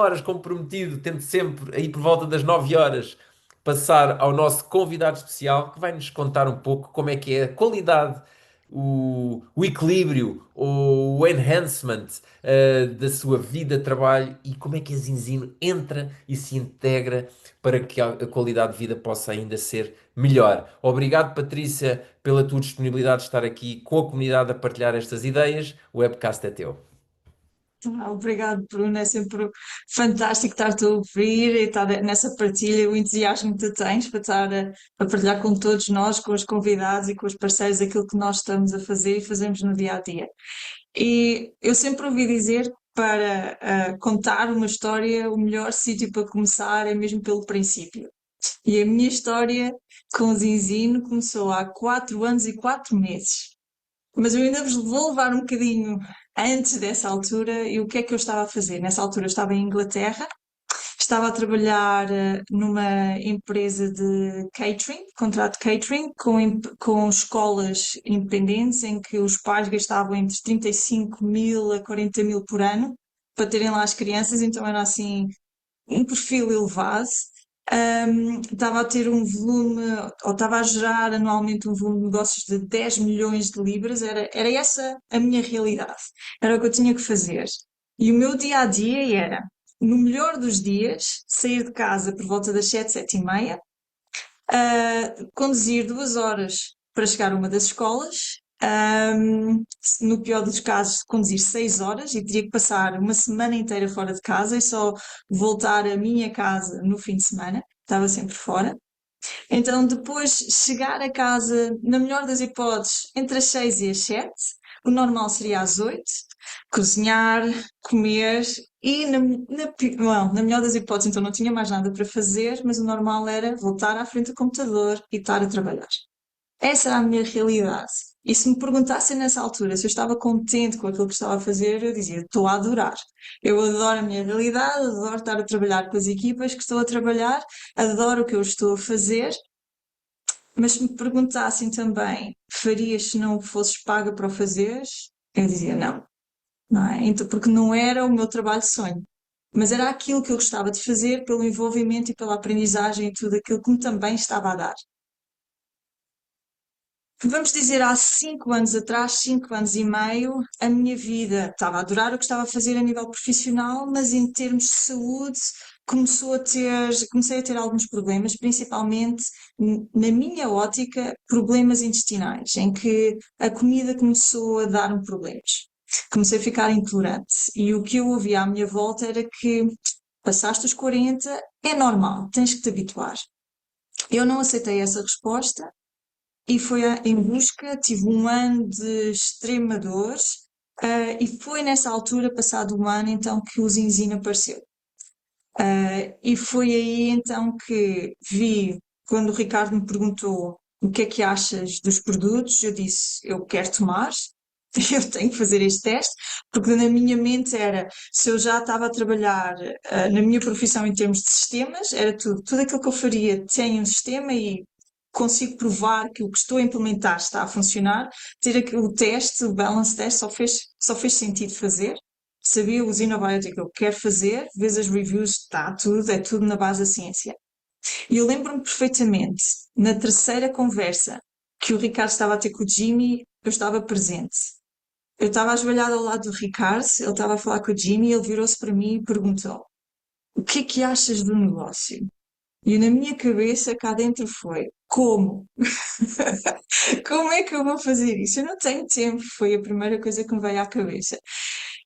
horas como prometido, tento sempre aí por volta das 9 horas passar ao nosso convidado especial que vai nos contar um pouco como é que é a qualidade, o equilíbrio, o enhancement da sua vida de trabalho e como é que a Zinzino entra e se integra para que a qualidade de vida possa ainda ser melhor. Obrigado, Patrícia, pela tua disponibilidade de estar aqui com a comunidade a partilhar estas ideias. O webcast é teu. Obrigado, Bruno. É sempre fantástico estar-te a ouvir e estar nessa partilha, o entusiasmo que tu tens para estar a partilhar com todos nós, com os convidados e com os parceiros, aquilo que nós estamos a fazer e fazemos no dia a dia. E eu sempre ouvi dizer que para contar uma história, o melhor sítio para começar é mesmo pelo princípio. E a minha história com o Zinzino começou há 4 anos e 4 meses. Mas eu ainda vos vou levar um bocadinho antes dessa altura e o que é que eu estava a fazer? Nessa altura eu estava em Inglaterra, estava a trabalhar numa empresa de catering, contrato de catering, com escolas independentes em que os pais gastavam entre 35 mil a 40 mil por ano para terem lá as crianças, então era assim um perfil elevado. Estava a ter um volume, ou estava a gerar anualmente um volume de negócios de 10 milhões de libras, era essa a minha realidade, era o que eu tinha que fazer. E o meu dia a dia era, no melhor dos dias, sair de casa por volta das 7, 7 e meia, conduzir 2 horas para chegar a uma das escolas, no pior dos casos, conduzir 6 horas e teria que passar uma semana inteira fora de casa e só voltar à minha casa no fim de semana, estava sempre fora. Então, depois chegar a casa, na melhor das hipóteses, entre as 6 e as 7, o normal seria às 8, cozinhar, comer e, não, na melhor das hipóteses, então não tinha mais nada para fazer, mas o normal era voltar à frente do computador e estar a trabalhar. Essa era a minha realidade. E se me perguntassem nessa altura se eu estava contente com aquilo que estava a fazer, eu dizia: estou a adorar. Eu adoro a minha realidade, adoro estar a trabalhar com as equipas que estou a trabalhar, adoro o que eu estou a fazer, mas se me perguntassem também, farias se não fosses paga para o fazeres? Eu dizia não, não é? Então, porque não era o meu trabalho de sonho. Mas era aquilo que eu gostava de fazer pelo envolvimento e pela aprendizagem e tudo aquilo que me também estava a dar. Vamos dizer, há 5 anos atrás, 5 anos e meio, a minha vida estava a adorar o que estava a fazer a nível profissional, mas em termos de saúde comecei a ter alguns problemas, principalmente na minha ótica, problemas intestinais, em que a comida começou a dar-me problemas. Comecei a ficar intolerante e o que eu ouvia à minha volta era que passaste os 40, é normal, tens que te habituar. Eu não aceitei essa resposta e foi em busca, tive um ano de extrema dor, e foi nessa altura, passado um ano, então que o Zinzino apareceu. E foi aí então que vi, quando o Ricardo me perguntou o que é que achas dos produtos, eu disse, eu quero tomar, eu tenho que fazer este teste, porque na minha mente era, se eu já estava a trabalhar, na minha profissão em termos de sistemas, era tudo aquilo que eu faria tem um sistema e consigo provar que o que estou a implementar está a funcionar, ter o teste, o balance test, só fez sentido fazer. Sabia o Xenobiotic que eu quero fazer, vês as reviews, está tudo, é tudo na base da ciência. E eu lembro-me perfeitamente, na terceira conversa que o Ricardo estava a ter com o Jimmy, eu estava presente. Eu estava ajoelhada ao lado do Ricardo, ele estava a falar com o Jimmy, ele virou-se para mim e perguntou: o que é que achas do negócio? E na minha cabeça cá dentro foi: como? Como é que eu vou fazer isso? Eu não tenho tempo, foi a primeira coisa que me veio à cabeça.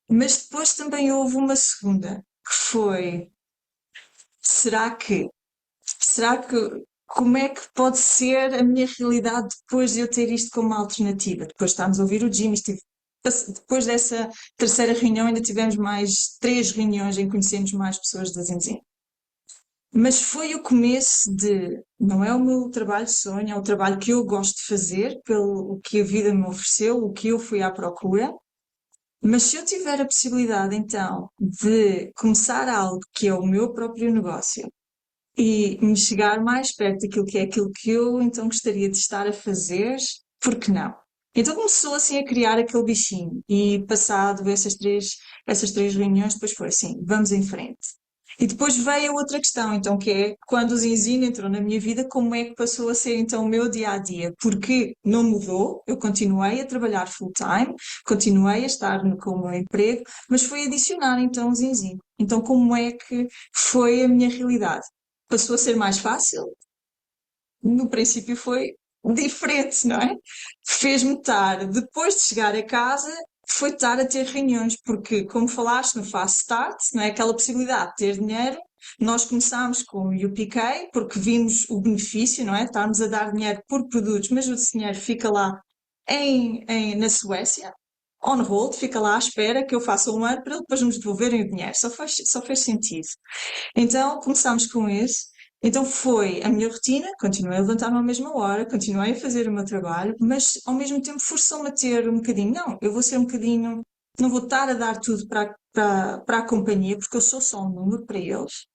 Mas depois também houve uma segunda, que foi: será que, será que, como é que pode ser a minha realidade depois de eu ter isto como uma alternativa? Depois estávamos a ouvir o Jimmy, depois dessa terceira reunião ainda tivemos mais 3 reuniões em que conhecemos mais pessoas da Zinzin. Mas foi o começo de, não é o meu trabalho de sonho, é o trabalho que eu gosto de fazer, pelo o que a vida me ofereceu, o que eu fui à procura. Mas se eu tiver a possibilidade, então, de começar algo que é o meu próprio negócio e me chegar mais perto daquilo que é aquilo que eu então gostaria de estar a fazer, por que não? Então começou assim a criar aquele bichinho e passado essas três reuniões, depois foi assim, vamos em frente. E depois veio a outra questão, então, que é quando o Zinzino entrou na minha vida, como é que passou a ser então o meu dia a dia? Porque não mudou, eu continuei a trabalhar full-time, continuei a estar com o meu emprego, mas foi adicionar então o Zinzino. Então, como é que foi a minha realidade? Passou a ser mais fácil? No princípio foi diferente, não é? Fez-me estar, depois de chegar a casa, foi estar a ter reuniões, porque, como falaste no Fast Start, não é? Aquela possibilidade de ter dinheiro, nós começámos com o UPK, porque vimos o benefício, não é? Estarmos a dar dinheiro por produtos, mas o dinheiro fica lá na Suécia, on hold, fica lá à espera que eu faça um ano para depois nos devolverem o dinheiro. Só fez sentido. Então começámos com esse. Então foi a minha rotina, continuei a levantar-me à mesma hora, continuei a fazer o meu trabalho, mas ao mesmo tempo forçou-me a ter um bocadinho, não, eu vou ser um bocadinho, não vou estar a dar tudo para a companhia, porque eu sou só um número para eles.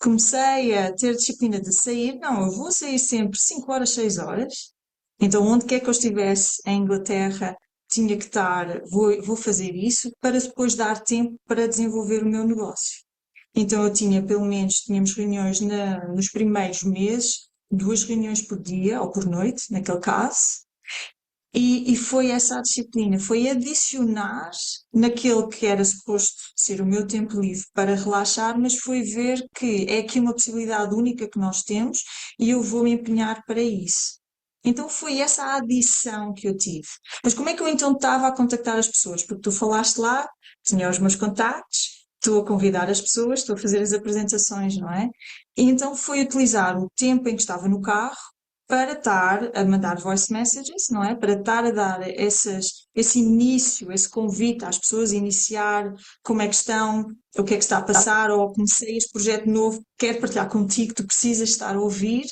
Comecei a ter disciplina de sair, não, eu vou sair sempre 5 horas, 6 horas. Então, onde quer que eu estivesse em Inglaterra, tinha que estar, vou fazer isso para depois dar tempo para desenvolver o meu negócio. Então eu tinha, pelo menos, tínhamos reuniões nos primeiros meses, 2 reuniões por dia ou por noite, naquele caso, e foi essa a disciplina, foi adicionar naquele que era suposto ser o meu tempo livre para relaxar, mas foi ver que é aqui uma possibilidade única que nós temos e eu vou me empenhar para isso. Então foi essa a adição que eu tive. Mas como é que eu então estava a contactar as pessoas? Porque tu falaste lá, tinha os meus contactos, estou a convidar as pessoas, estou a fazer as apresentações, não é? E então foi utilizar o tempo em que estava no carro para estar a mandar voice messages, não é? Para estar a dar esse início, esse convite às pessoas, iniciar como é que estão, o que é que está a passar, ou comecei este projeto novo, quero partilhar contigo, tu precisas estar a ouvir.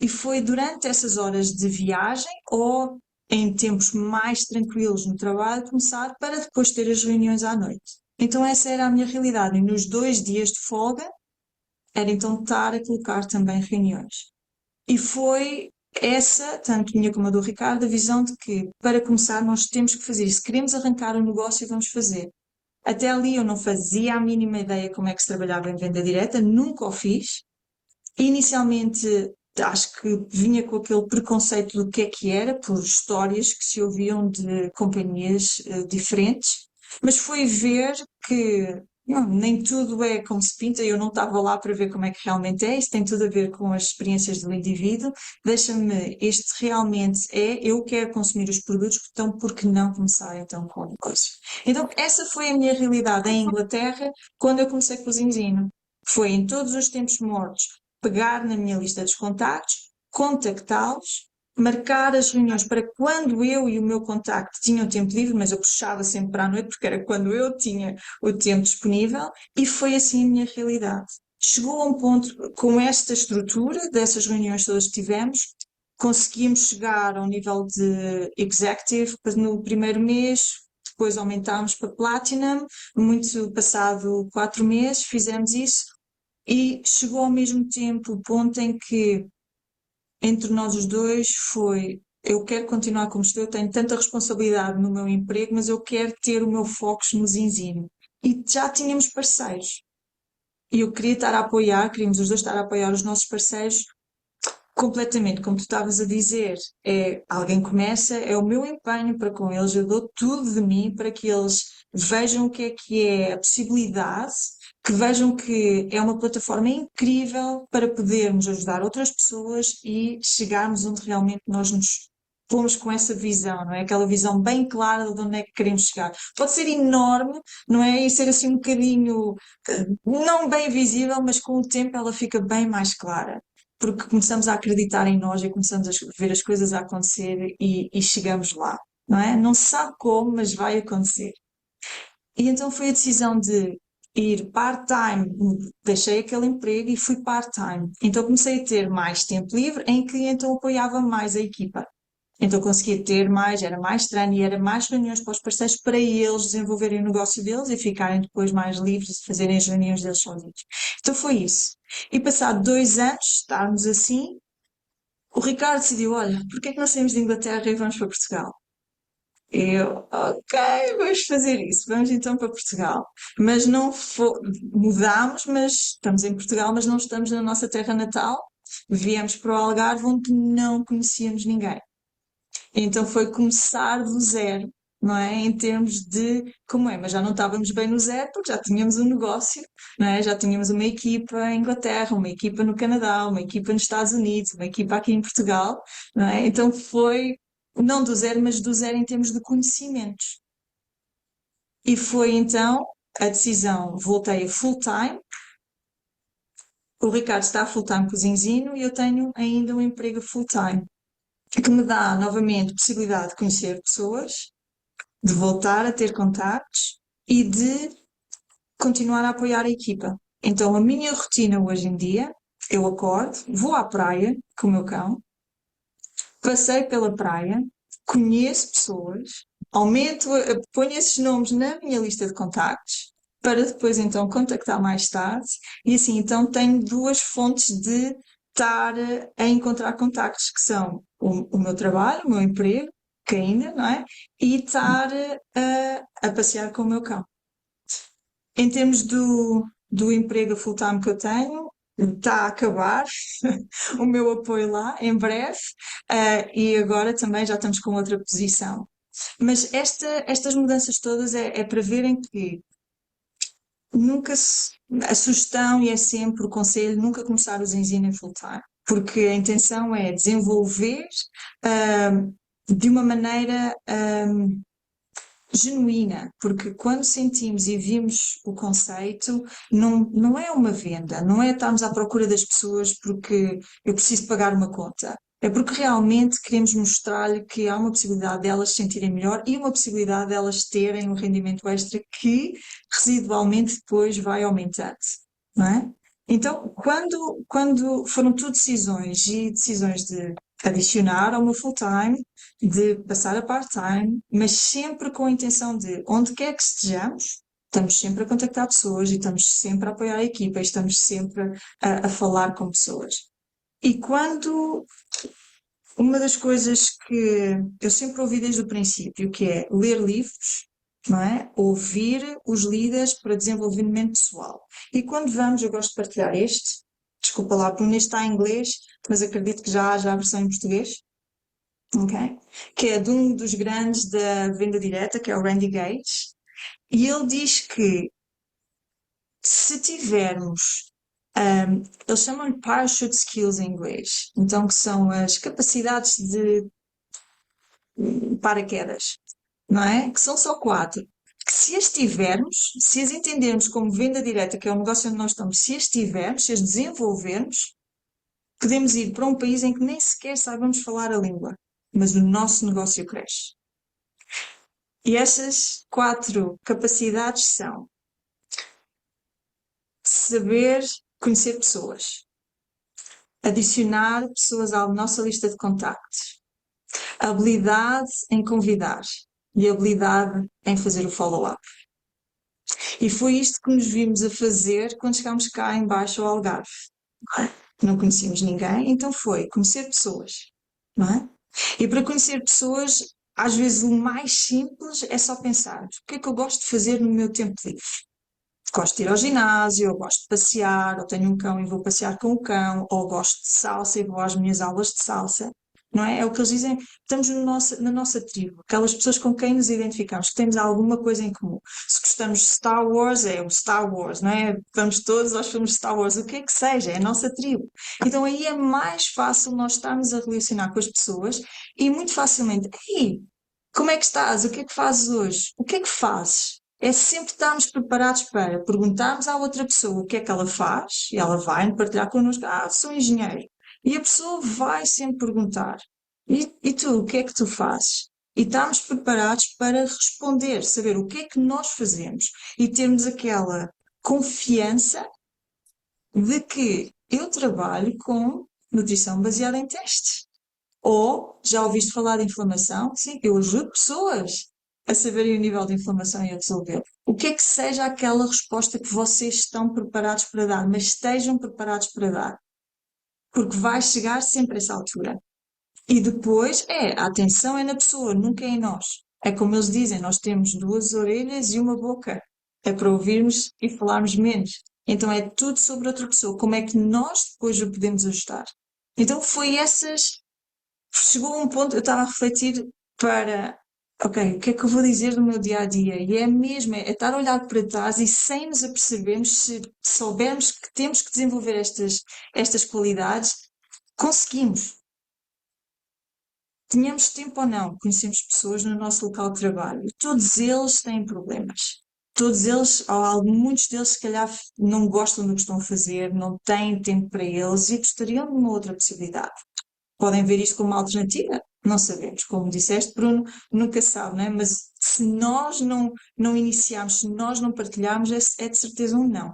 E foi durante essas horas de viagem ou em tempos mais tranquilos no trabalho começar para depois ter as reuniões à noite. Então essa era a minha realidade. E nos 2 dias de folga era então estar a colocar também reuniões. E foi essa, tanto minha como a do Ricardo, a visão de que, para começar, nós temos que fazer isso. Se queremos arrancar o negócio, vamos fazer. Até ali eu não fazia a mínima ideia como é que se trabalhava em venda direta, nunca o fiz. Inicialmente, acho que vinha com aquele preconceito do que era, por histórias que se ouviam de companhias diferentes, mas foi ver que não, nem tudo é como se pinta, eu não estava lá para ver como é que realmente é, isso tem tudo a ver com as experiências do indivíduo. Deixa-me, este realmente é, eu quero consumir os produtos, então por que não começar então com o negócio? Então, essa foi a minha realidade em Inglaterra quando eu comecei com o Zinzino. Foi em todos os tempos mortos pegar na minha lista dos contactos, contactá-los, marcar as reuniões para quando eu e o meu contacto tinham tempo livre, mas eu puxava sempre para a noite porque era quando eu tinha o tempo disponível e foi assim a minha realidade. Chegou a um ponto, com esta estrutura dessas reuniões todas que tivemos, conseguimos chegar ao nível de executive no primeiro mês, depois aumentámos para platinum, muito passado 4 meses, fizemos isso, e chegou ao mesmo tempo o ponto em que entre nós os dois foi: eu quero continuar como estou, eu tenho tanta responsabilidade no meu emprego, mas eu quero ter o meu foco no Zinzino. E já tínhamos parceiros. E eu queria estar a apoiar, queríamos os dois estar a apoiar os nossos parceiros completamente, como tu estavas a dizer, alguém começa, é o meu empenho para com eles, eu dou tudo de mim para que eles vejam o que é a possibilidade, que vejam que é uma plataforma incrível para podermos ajudar outras pessoas e chegarmos onde realmente nós nos pomos com essa visão, não é? Aquela visão bem clara de onde é que queremos chegar. Pode ser enorme, não é? E ser assim um bocadinho, não bem visível, mas com o tempo ela fica bem mais clara porque começamos a acreditar em nós e começamos a ver as coisas a acontecer e chegamos lá, não é? Não se sabe como, mas vai acontecer. E então foi a decisão de ir part-time, deixei aquele emprego e fui part-time. Então comecei a ter mais tempo livre em que então apoiava mais a equipa. Então conseguia ter mais, era mais treino e era mais reuniões para os parceiros para eles desenvolverem o negócio deles e ficarem depois mais livres de fazerem as reuniões deles sozinhos. Então foi isso. E passado 2 anos, estarmos assim, o Ricardo decidiu, olha, porque é que nós saímos de Inglaterra e vamos para Portugal? Eu, ok, vamos fazer isso, vamos então para Portugal. Mas não mudámos, mas estamos em Portugal, mas não estamos na nossa terra natal. Viemos para o Algarve, onde não conhecíamos ninguém. Então foi começar do zero, não é? Em termos de como é, mas já não estávamos bem no zero, porque já tínhamos um negócio, não é? Já tínhamos uma equipa em Inglaterra, uma equipa no Canadá, uma equipa nos Estados Unidos, uma equipa aqui em Portugal, não é? Então foi não do zero, mas do zero em termos de conhecimentos. E foi então a decisão, voltei a full-time, o Ricardo está full-time com o Zinzino e eu tenho ainda um emprego full-time, que me dá novamente possibilidade de conhecer pessoas, de voltar a ter contactos e de continuar a apoiar a equipa. Então, a minha rotina hoje em dia, eu acordo, vou à praia com o meu cão, passei pela praia, conheço pessoas, ponho esses nomes na minha lista de contactos, para depois então contactar mais tarde, e assim então tenho duas fontes de estar a encontrar contactos, que são o meu trabalho, o meu emprego, que ainda, não é? E estar a passear com o meu cão. Em termos do emprego full-time que eu tenho, está a acabar o meu apoio lá, em breve, e agora também já estamos com outra posição. Mas estas mudanças todas é para verem que nunca a sugestão e é sempre o conselho, nunca começar os ensino em full-time, porque a intenção é desenvolver ah, de uma maneira genuína, porque quando sentimos e vimos o conceito, não é uma venda, não é estarmos à procura das pessoas porque eu preciso pagar uma conta. É porque realmente queremos mostrar-lhe que há uma possibilidade delas se sentirem melhor e uma possibilidade delas terem um rendimento extra que residualmente depois vai aumentando, não é? Então, quando foram tudo decisões e decisões de adicionar ao meu full-time, de passar a part-time, mas sempre com a intenção de, onde quer que estejamos, estamos sempre a contactar pessoas e estamos sempre a apoiar a equipa e estamos sempre a falar com pessoas. E quando uma das coisas que eu sempre ouvi desde o princípio, que é ler livros, não é? Ouvir os líderes para desenvolvimento pessoal. E quando vamos, eu gosto de partilhar este, desculpa lá, porque este está em inglês, mas acredito que já haja a versão em português, ok? Que é de um dos grandes da venda direta, que é o Randy Gates, e ele diz que se tivermos, eles chamam de parachute skills em inglês, então que são as capacidades de paraquedas, não é? Que são só quatro. Que se as tivermos, se as entendermos como venda direta, que é o negócio onde nós estamos, se as tivermos, se as desenvolvermos, podemos ir para um país em que nem sequer saibamos falar a língua, mas o nosso negócio cresce. E essas quatro capacidades são saber conhecer pessoas, adicionar pessoas à nossa lista de contactos, habilidade em convidar e habilidade em fazer o follow-up. E foi isto que nos vimos a fazer quando chegámos cá embaixo ao Algarve. Não conhecíamos ninguém, então foi conhecer pessoas, não é? E para conhecer pessoas, às vezes o mais simples é só pensar: o que é que eu gosto de fazer no meu tempo livre? Gosto de ir ao ginásio, ou gosto de passear, ou tenho um cão e vou passear com o cão, ou gosto de salsa e vou às minhas aulas de salsa, não é? É o que eles dizem, estamos no na nossa tribo, aquelas pessoas com quem nos identificamos, que temos alguma coisa em comum. Se gostamos de Star Wars, é o Star Wars, não é? Vamos todos aos filmes de Star Wars, o que seja, é a nossa tribo. Então aí é mais fácil nós estarmos a relacionar com as pessoas e muito facilmente, ei, como é que estás? O que é que fazes hoje? O que é que fazes? É sempre estarmos preparados para perguntarmos à outra pessoa o que é que ela faz e ela vai partilhar connosco: sou engenheiro. E a pessoa vai sempre perguntar: e tu, o que é que tu fazes? E estamos preparados para responder, saber o que é que nós fazemos e termos aquela confiança de que eu trabalho com nutrição baseada em testes. Ou já ouviste falar de inflamação? Sim, eu ajudo pessoas a saberem o nível de inflamação e a resolver. O que é que seja aquela resposta que vocês estão preparados para dar, mas estejam preparados para dar, porque vai chegar sempre a essa altura. E depois a atenção é na pessoa, nunca é em nós. É como eles dizem, nós temos duas orelhas e uma boca. É para ouvirmos e falarmos menos. Então é tudo sobre outra pessoa. Como é que nós depois o podemos ajudar? Então foi essas. Chegou a um ponto, eu estava a refletir para, ok, o que é que eu vou dizer do meu dia a dia? E é mesmo, é estar a olhar para trás e sem nos apercebermos, se soubermos que temos que desenvolver estas qualidades, conseguimos. Tenhamos tempo ou não, conhecemos pessoas no nosso local de trabalho. Todos eles têm problemas. Todos eles, ou muitos deles, se calhar, não gostam do que estão a fazer, não têm tempo para eles e gostariam de uma outra possibilidade. Podem ver isto como uma alternativa? Não sabemos. Como disseste, Bruno, nunca sabe, não é? Mas se nós não iniciarmos, se nós não partilharmos, é de certeza um não.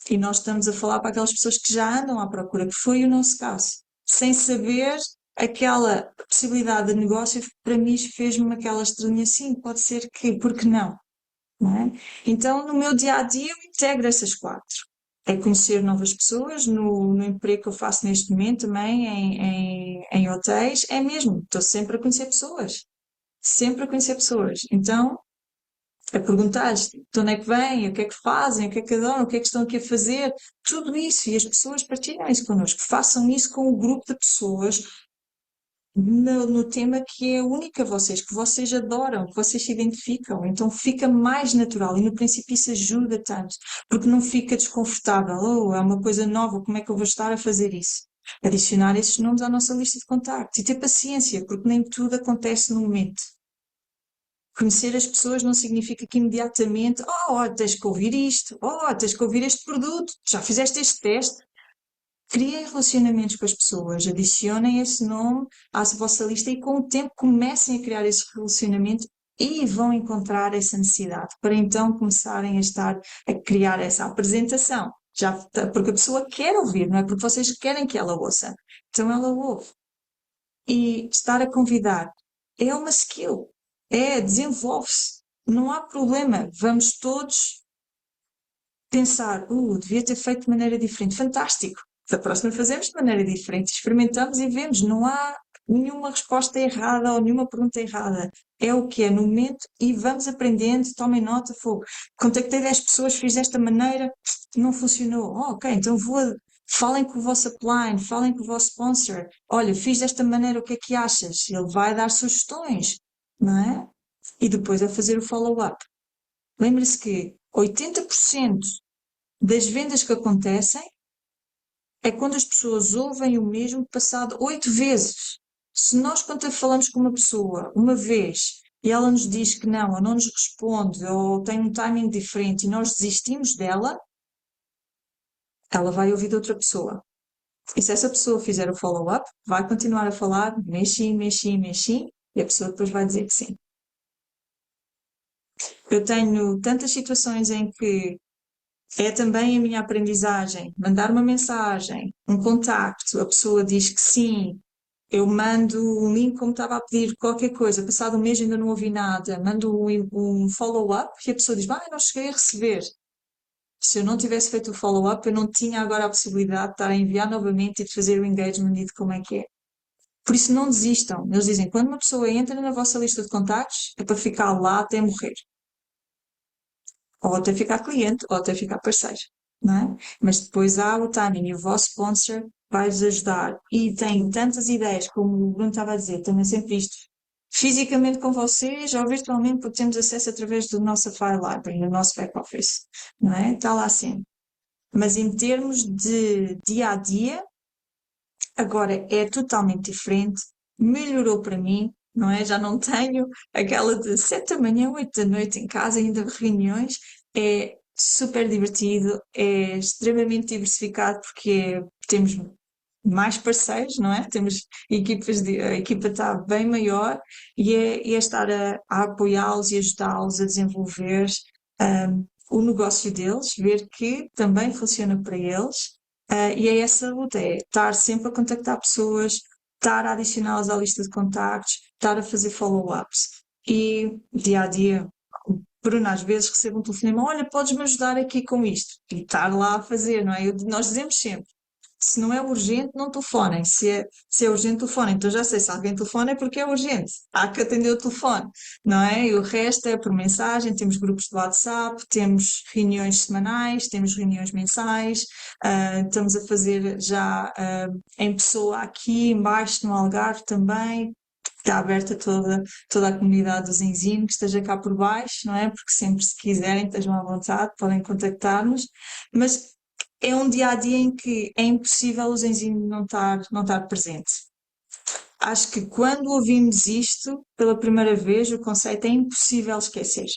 E nós estamos a falar para aquelas pessoas que já andam à procura, que foi o nosso caso. Sem saber aquela possibilidade de negócio, para mim fez-me aquela estranha, sim, pode ser que, porque não? Não é? Então, no meu dia a dia, eu integro essas quatro. É conhecer novas pessoas, no emprego que eu faço neste momento também, em hotéis, é mesmo, estou sempre a conhecer pessoas. Sempre a conhecer pessoas. Então, a perguntar-lhes de onde é que vêm, o que é que fazem, o que é que adoram, o que é que estão aqui a fazer, tudo isso, e as pessoas partilham isso connosco, façam isso com o grupo de pessoas no tema que é único a vocês, que vocês adoram, que vocês se identificam, então fica mais natural e no princípio isso ajuda tanto, porque não fica desconfortável, oh, é uma coisa nova, como é que eu vou estar a fazer isso? Adicionar esses nomes à nossa lista de contactos e ter paciência, porque nem tudo acontece no momento. Conhecer as pessoas não significa que imediatamente, tens que ouvir isto, tens que ouvir este produto, já fizeste este teste. Criem relacionamentos com as pessoas, adicionem esse nome à vossa lista e com o tempo comecem a criar esse relacionamento e vão encontrar essa necessidade para então começarem a estar a criar essa apresentação. Já, porque a pessoa quer ouvir, não é porque vocês querem que ela ouça. Então ela ouve. E estar a convidar é uma skill, desenvolve-se. Não há problema. Vamos todos pensar, devia ter feito de maneira diferente. Fantástico. Da próxima fazemos de maneira diferente, experimentamos e vemos. Não há nenhuma resposta errada ou nenhuma pergunta errada. É o que é no momento e vamos aprendendo. Tomem nota, fogo. Contactei 10 pessoas, fiz desta maneira, não funcionou. Ok, então falem com o vosso upline, falem com o vosso sponsor. Olha, fiz desta maneira, o que é que achas? Ele vai dar sugestões, não é? E depois é fazer o follow-up. Lembre-se que 80% das vendas que acontecem é quando as pessoas ouvem o mesmo passado 8 vezes. Se nós, quando falamos com uma pessoa uma vez e ela nos diz que não, ou não nos responde, ou tem um timing diferente e nós desistimos dela, ela vai ouvir de outra pessoa. E se essa pessoa fizer o follow-up, vai continuar a falar, mexe, mexe, mexe, e a pessoa depois vai dizer que sim. Eu tenho tantas situações em que é também a minha aprendizagem. Mandar uma mensagem, um contacto, a pessoa diz que sim, eu mando um link como estava a pedir qualquer coisa, passado um mês ainda não ouvi nada, mando um follow-up e a pessoa diz, não cheguei a receber. Se eu não tivesse feito o follow-up, eu não tinha agora a possibilidade de estar a enviar novamente e de fazer o engagement e de como é que é. Por isso não desistam. Eles dizem, quando uma pessoa entra na vossa lista de contactos, é para ficar lá até morrer. Ou até ficar cliente, ou até ficar parceiro, não é? Mas depois há o timing e o vosso sponsor vai-vos ajudar. E tem tantas ideias, como o Bruno estava a dizer, também sempre isto, fisicamente com vocês ou virtualmente, porque temos acesso através do nosso File Library, no nosso back-office, não é? Está lá sempre. Mas em termos de dia a dia, agora é totalmente diferente, melhorou para mim, não é? Já não tenho aquela de 7 da manhã, 8 da noite em casa, ainda reuniões, é super divertido, é extremamente diversificado porque temos mais parceiros, não é? Temos equipas a equipa está bem maior e é estar a apoiá-los e ajudá-los a desenvolver o negócio deles, ver que também funciona para eles. E é essa luta, é estar sempre a contactar pessoas, estar a adicioná-las à lista de contactos, estar a fazer follow-ups. E dia a dia, Bruno, às vezes recebo um telefonema, olha, podes-me ajudar aqui com isto? E estar lá a fazer, não é? Nós dizemos sempre, Se não é urgente, não telefonem. Se é urgente, telefonem. Então já sei, se alguém telefona é porque é urgente. Há que atender o telefone, não é? E o resto é por mensagem. Temos grupos de WhatsApp, temos reuniões semanais, temos reuniões mensais. Estamos a fazer já em pessoa aqui embaixo no Algarve também. Está aberta toda a comunidade dos Enzino que esteja cá por baixo, não é? Porque sempre se quiserem, estejam à vontade, podem contactar-nos. Mas é um dia a dia em que é impossível o Enzino não estar presente. Acho que quando ouvimos isto pela primeira vez, o conceito é impossível esquecer.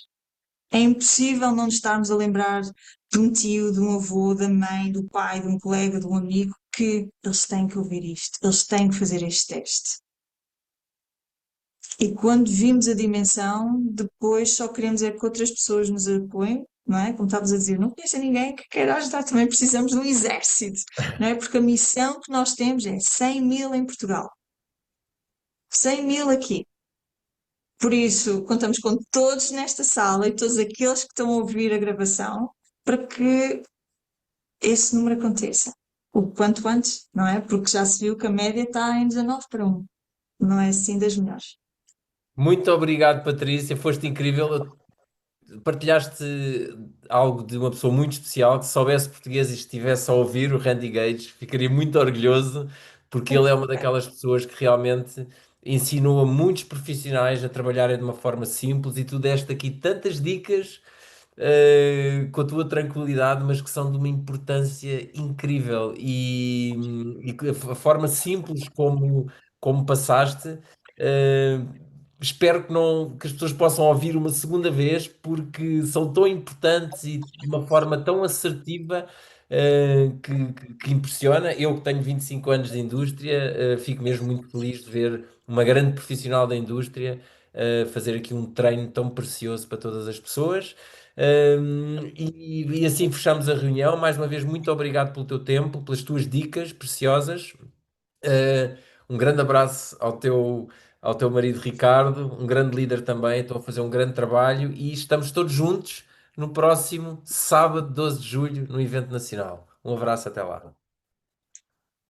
É impossível não nos estarmos a lembrar de um tio, de um avô, da mãe, do pai, de um colega, de um amigo, que eles têm que ouvir isto, eles têm que fazer este teste. E quando vimos a dimensão, depois só queremos é que outras pessoas nos apoiem, não é? Como estavas a dizer, não conheço ninguém que queira ajudar, também precisamos de um exército, não é? Porque a missão que nós temos é 100 mil em Portugal, 100 mil aqui. Por isso, contamos com todos nesta sala e todos aqueles que estão a ouvir a gravação para que esse número aconteça. O quanto antes, não é? Porque já se viu que a média está em 19 para 1, não é assim das melhores. Muito obrigado, Patrícia. Foste incrível. Partilhaste algo de uma pessoa muito especial que se soubesse português e estivesse a ouvir o Randy Gage, ficaria muito orgulhoso, porque ele é uma daquelas pessoas que realmente ensinou a muitos profissionais a trabalharem de uma forma simples e tu deste aqui tantas dicas com a tua tranquilidade, mas que são de uma importância incrível e que a forma simples como passaste, eh, espero que não que as pessoas possam ouvir uma segunda vez, porque são tão importantes e de uma forma tão assertiva. Que impressiona. Eu que tenho 25 anos de indústria, fico mesmo muito feliz de ver uma grande profissional da indústria fazer aqui um treino tão precioso para todas as pessoas. E assim fechamos a reunião. Mais uma vez, muito obrigado pelo teu tempo, pelas tuas dicas preciosas. Uh, um grande abraço ao teu marido Ricardo, um grande líder também. Estão a fazer um grande trabalho e estamos todos juntos no próximo sábado, 12 de julho, no evento nacional. Um abraço, até lá.